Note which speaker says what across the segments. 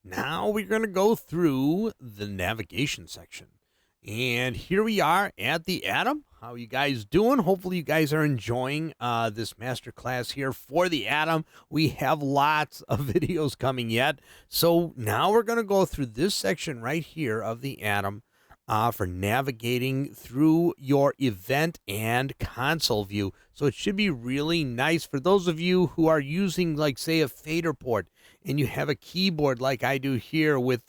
Speaker 1: Now we're going to go through the navigation section. And here we are at the Atom. How you guys doing? Hopefully you guys are enjoying this master class here for the Atom. We have lots of videos coming yet. So now we're going to go through this section right here of the Atom for navigating through your event and console view. So it should be really nice for those of you who are using, like, say, a fader port and you have a keyboard like I do here with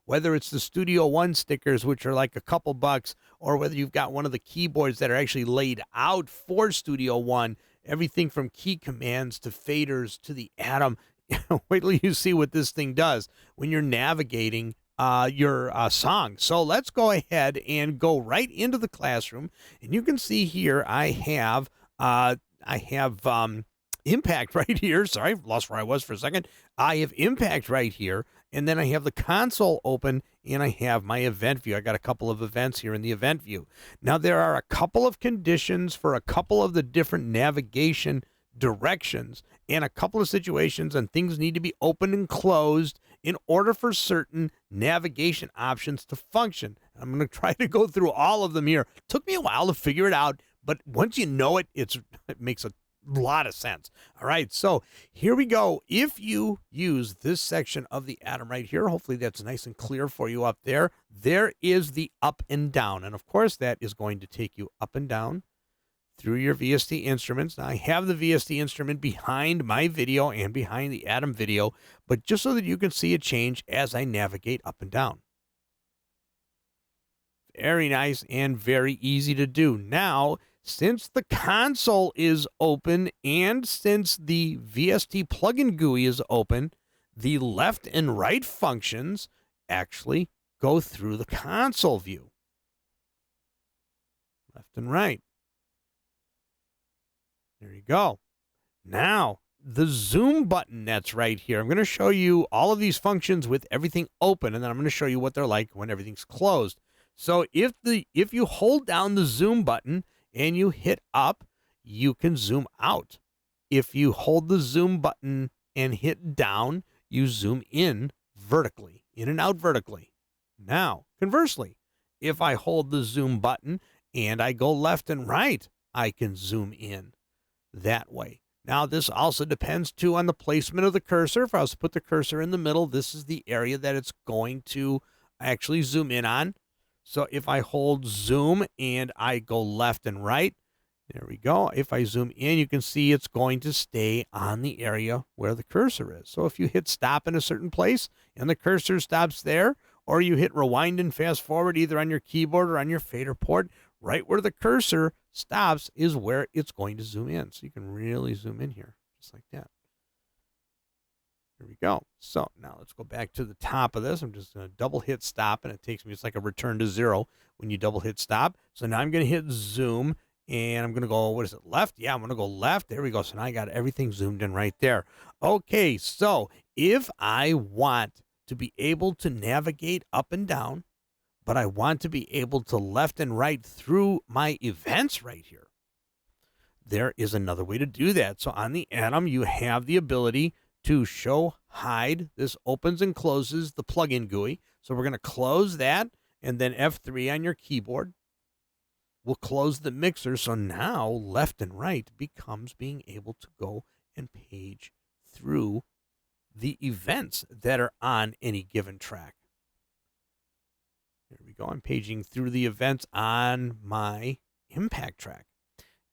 Speaker 1: whether it's the Studio One stickers, which are like a couple bucks, or whether you've got one of the keyboards that are actually laid out for Studio One, everything from key commands to faders to the Atom. Wait till you see what this thing does when you're navigating your song. So let's go ahead and go right into the classroom, and you can see here I have impact right here. Sorry, lost where I was for a second. I have impact right here, and then I have the console open, and I have my event view. I got a couple of events here in the event view. Now, there are a couple of conditions for a couple of the different navigation directions and a couple of situations, and things need to be open and closed in order for certain navigation options to function. I'm going to try to go through all of them here. Took me a while to figure it out, but once you know it, it makes a lot of sense. All right, so here we go. If you use this section of the Atom right here, hopefully that's nice and clear for you up there. There is the up and down, and of course that is going to take you up and down through your VST instruments. Now, I have the VST instrument behind my video and behind the Atom video, but just so that you can see it change as I navigate up and down. Very nice and very easy to do. Now, since the console is open and since the VST plugin GUI is open, the left and right functions actually go through the console view. Left and right. There you go. Now, the zoom button that's right here. I'm going to show you all of these functions with everything open, and then I'm going to show you what they're like when everything's closed. So if you hold down the zoom button and you hit up, you can zoom out. If you hold the zoom button and hit down, you zoom in vertically, in and out vertically. Now, conversely, if I hold the zoom button and I go left and right, I can zoom in that way. Now, this also depends, too, on the placement of the cursor. If I was to put the cursor in the middle, this is the area that it's going to actually zoom in on. So if I hold zoom and I go left and right, there we go. If I zoom in, you can see it's going to stay on the area where the cursor is. So if you hit stop in a certain place and the cursor stops there, or you hit rewind and fast forward either on your keyboard or on your fader port, right where the cursor stops is where it's going to zoom in. So you can really zoom in here, just like that. Here we go. So now let's go back to the top of this. I'm just going to double hit stop, and it takes me, it's like a return to zero when you double hit stop. So now I'm going to hit zoom, and I'm going to go, what is it, left? Yeah, I'm going to go left. There we go. So now I got everything zoomed in right there. Okay, so if I want to be able to navigate up and down, but I want to be able to left and right through my events right here, there is another way to do that. So on the Atom, you have the ability to show hide. This opens and closes the plugin GUI. So we're going to close that, and then F3 on your keyboard will close the mixer. So now left and right becomes being able to go and page through the events that are on any given track. There we go. I'm paging through the events on my impact track.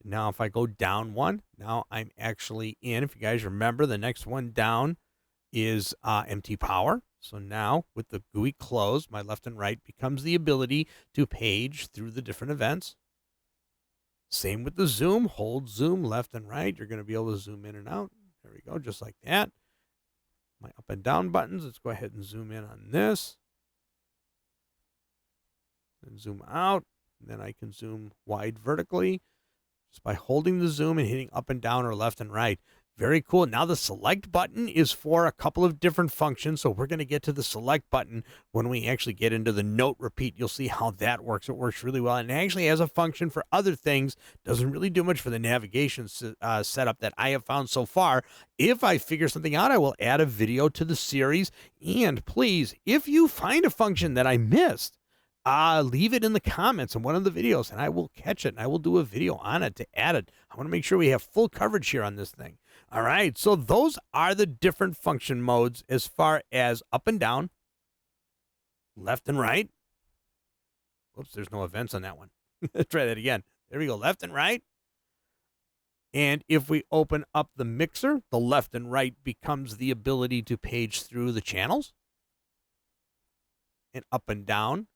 Speaker 1: Now, if I go down one, now I'm actually in. If you guys remember, the next one down is empty power. So now, with the GUI closed, my left and right becomes the ability to page through the different events. Same with the zoom. Hold zoom left and right. You're going to be able to zoom in and out. There we go, just like that. My up and down buttons. Let's go ahead and zoom in on this. And zoom out. And then I can zoom wide vertically just by holding the zoom and hitting up and down or left and right. Very cool. Now the select button is for a couple of different functions. So we're going to get to the select button when we actually get into the note repeat. You'll see how that works. It works really well. And it actually has a function for other things. Doesn't really do much for the navigation setup that I have found so far. If I figure something out, I will add a video to the series. And please, if you find a function that I missed, leave it in the comments in one of the videos and I will catch it and I will do a video on it to add it. I want to make sure we have full coverage here on this thing. All right, so those are the different function modes as far as up and down, left and right. Oops, there's no events on that one. Let's try that again. There we go, left and right. And if we open up the mixer, the left and right becomes the ability to page through the channels. And up and down,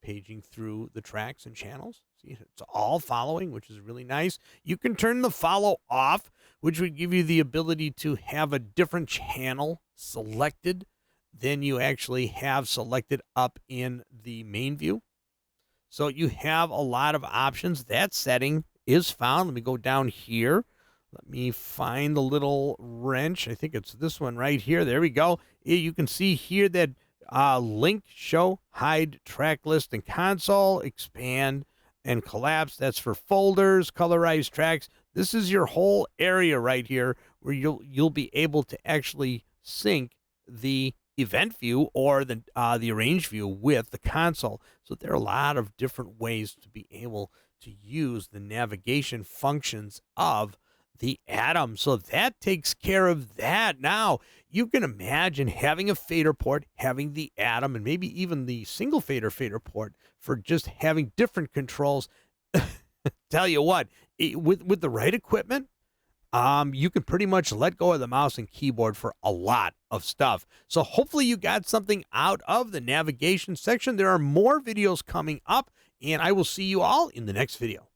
Speaker 1: paging through the tracks and channels. See, it's all following, which is really nice. You can turn the follow off, which would give you the ability to have a different channel selected than you actually have selected up in the main view. So you have a lot of options. That setting is found. Let me go down here. Let me find the little wrench. I think it's this one right here. There we go. You can see here that link, show, hide, track list, and console, expand, and collapse. That's for folders, colorize tracks. This is your whole area right here where you'll be able to actually sync the event view or the arrange view with the console. So there are a lot of different ways to be able to use the navigation functions of the Atom. So that takes care of that. Now, you can imagine having a fader port, having the Atom, and maybe even the single fader port for just having different controls. Tell you what, with the right equipment, you can pretty much let go of the mouse and keyboard for a lot of stuff. So hopefully you got something out of the navigation section. There are more videos coming up, and I will see you all in the next video.